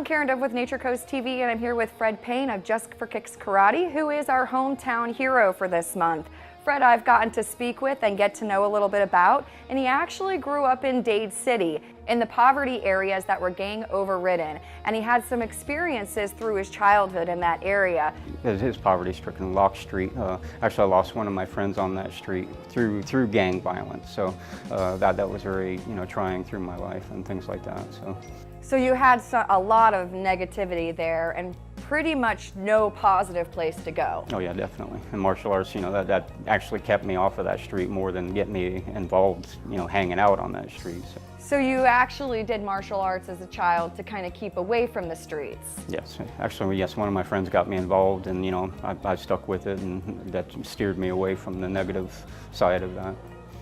Karen Dove with Nature Coast TV, and I'm here with Fred Payne of Just for Kicks Karate, who is our hometown hero for this month. Fred I've gotten to speak with and get to know a little bit about, and he actually grew up in Dade City, in the poverty areas that were gang overridden, and he had some experiences through his childhood in that area. His poverty-stricken Lock Street. Actually, I lost one of my friends on that street through gang violence, so that was very trying through my life and things like that. So you had a lot of negativity there and pretty much no positive place to go. Oh yeah, definitely. And martial arts, that actually kept me off of that street more than getting me involved, hanging out on that street. So you actually did martial arts as a child to kind of keep away from the streets? Yes, actually, yes, one of my friends got me involved, and I stuck with it, and that steered me away from the negative side of that.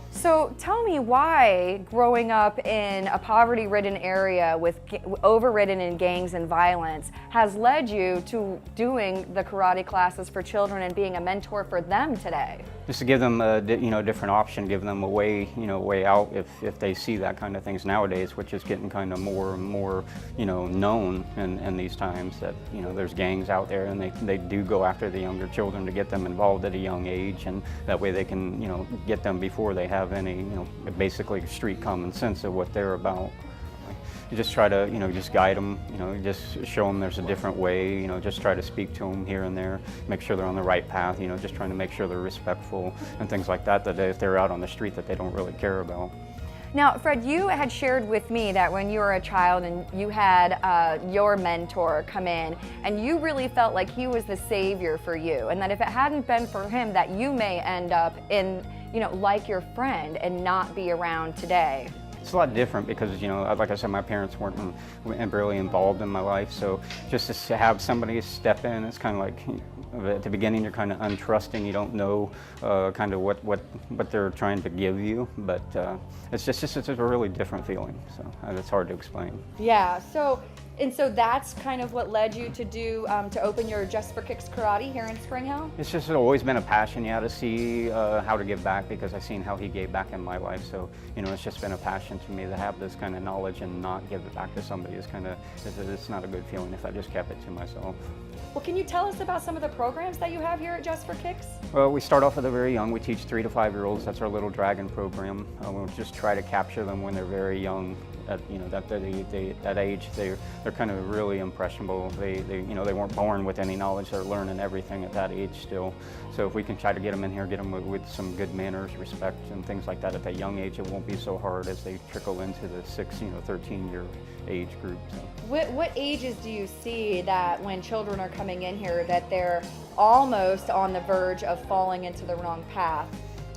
So tell me why growing up in a poverty-ridden area with overridden in gangs and violence has led you to doing the karate classes for children and being a mentor for them today? Just to give them a different option, give them a way way out if they see that kind of things nowadays, which is getting kind of more and more known in these times, that there's gangs out there and they do go after the younger children to get them involved at a young age, and that way they can get them before they have any basically street common sense of what they're about. You just try to just guide them, just show them there's a different way, just try to speak to them here and there, make sure they're on the right path, just trying to make sure they're respectful and things like that, that if they're out on the street that they don't really care about. Now, Fred, you had shared with me that when you were a child and you had your mentor come in, and you really felt like he was the savior for you, and that if it hadn't been for him, that you may end up in, like your friend and not be around today. It's a lot different because, like I said, my parents weren't really involved in my life, so just to have somebody step in, it's kind of like, at the beginning you're kind of untrusting, you don't know kind of what they're trying to give you, but it's a really different feeling, so it's hard to explain. Yeah, so that's kind of what led you to do, to open your Just for Kicks Karate here in Spring Hill? It's just always been a passion, to see how to give back, because I've seen how he gave back in my life. So, it's just been a passion to me to have this kind of knowledge and not give it back to somebody. It's not a good feeling if I just kept it to myself. Well, can you tell us about some of the programs that you have here at Just for Kicks? Well, we start off with the very young. We teach 3 to 5-year-olds. That's our little dragon program. We'll just try to capture them when they're very young. At that age, they're kind of really impressionable. They weren't born with any knowledge. They're learning everything at that age still. So if we can try to get them in here, get them with some good manners, respect, and things like that at that young age, it won't be so hard as they trickle into the 13-year age group. So. What ages do you see that when children are coming in here that they're almost on the verge of falling into the wrong path?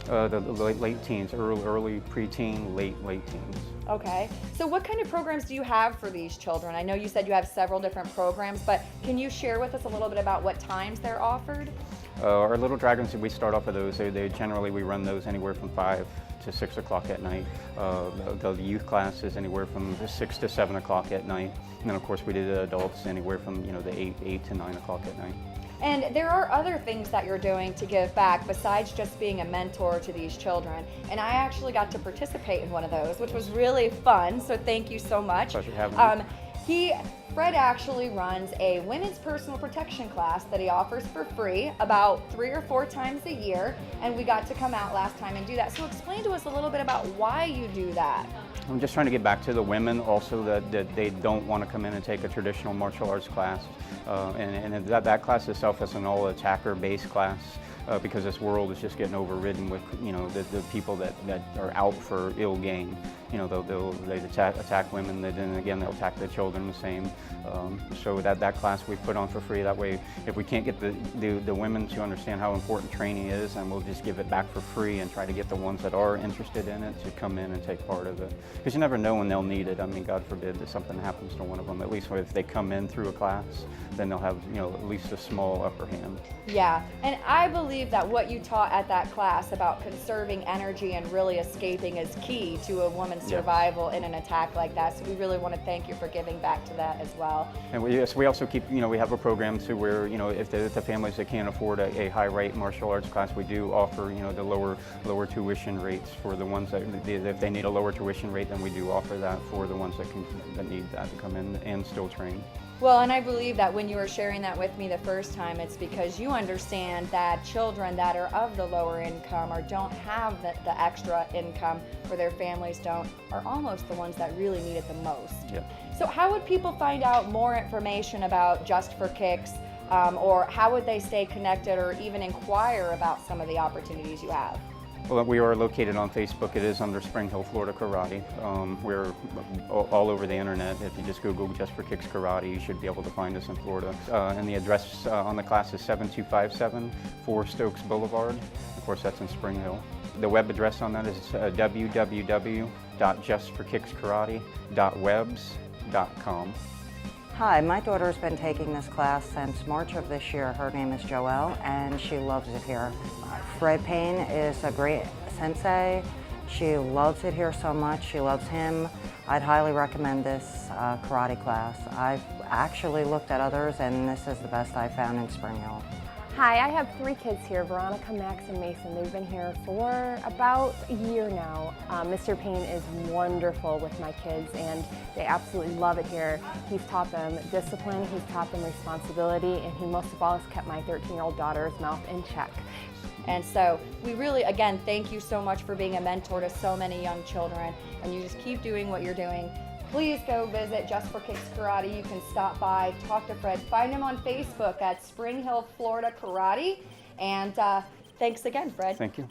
The late teens, early preteen, late teens. Okay, so what kind of programs do you have for these children? I know you said you have several different programs, but can you share with us a little bit about what times they're offered? Our Little Dragons, we start off with those. Generally we run those anywhere from 5 to 6 o'clock at night. The youth class is anywhere from 6 to 7 o'clock at night. And then of course we do the adults anywhere from the 8 to 9 o'clock at night. And there are other things that you're doing to give back besides just being a mentor to these children. And I actually got to participate in one of those, which was really fun. So thank you so much. Pleasure having me. Fred actually runs a women's personal protection class that he offers for free about 3 or 4 times a year. And we got to come out last time and do that. So explain to us a little bit about why you do that. I'm just trying to get back to the women also that they don't want to come in and take a traditional martial arts class. And that class itself is an all-attacker-based class because this world is just getting overridden with the people that are out for ill gain. They attack women, then again they'll attack the children the same. So that class we put on for free. That way, if we can't get the women to understand how important training is, and we'll just give it back for free and try to get the ones that are interested in it to come in and take part of it. Because you never know when they'll need it. I mean, God forbid that something happens to one of them. At least if they come in through a class, then they'll have at least a small upper hand. Yeah, and I believe that what you taught at that class about conserving energy and really escaping is key to a woman's survival in an attack like that. So we really want to thank you for giving back to that as well. And we also keep, we have a program to where, if the families that can't afford a high rate martial arts class, we do offer, the lower tuition rates for the ones that, if they need a lower tuition rate, then we do offer that for the ones that need that to come in and still train. Well, and I believe that when you were sharing that with me the first time, it's because you understand that children that are of the lower income or don't have the extra income, or their families don't, are almost the ones that really need it the most. Yep. So how would people find out more information about Just for Kicks, or how would they stay connected or even inquire about some of the opportunities you have? Well, we are located on Facebook. It is under Spring Hill, Florida Karate. We're all over the internet. If you just Google Just for Kicks Karate, you should be able to find us in Florida. And the address on the class is 7257 4 Stokes Boulevard. Of course, that's in Spring Hill. The web address on that is www.justforkickskarate.webs.com. Hi, my daughter's been taking this class since March of this year. Her name is Joelle, and she loves it here. Fred Payne is a great sensei. She loves it here so much. She loves him. I'd highly recommend this karate class. I've actually looked at others, and this is the best I've found in Spring Hill. Hi, I have 3 kids here, Veronica, Max, and Mason. They've been here for about a year now. Mr. Payne is wonderful with my kids, and they absolutely love it here. He's taught them discipline, he's taught them responsibility, and he most of all has kept my 13-year-old daughter's mouth in check. And so we really, again, thank you so much for being a mentor to so many young children, and you just keep doing what you're doing. Please go visit Just for Kicks Karate. You can stop by, talk to Fred, find him on Facebook at Spring Hill, Florida Karate. And thanks again, Fred. Thank you.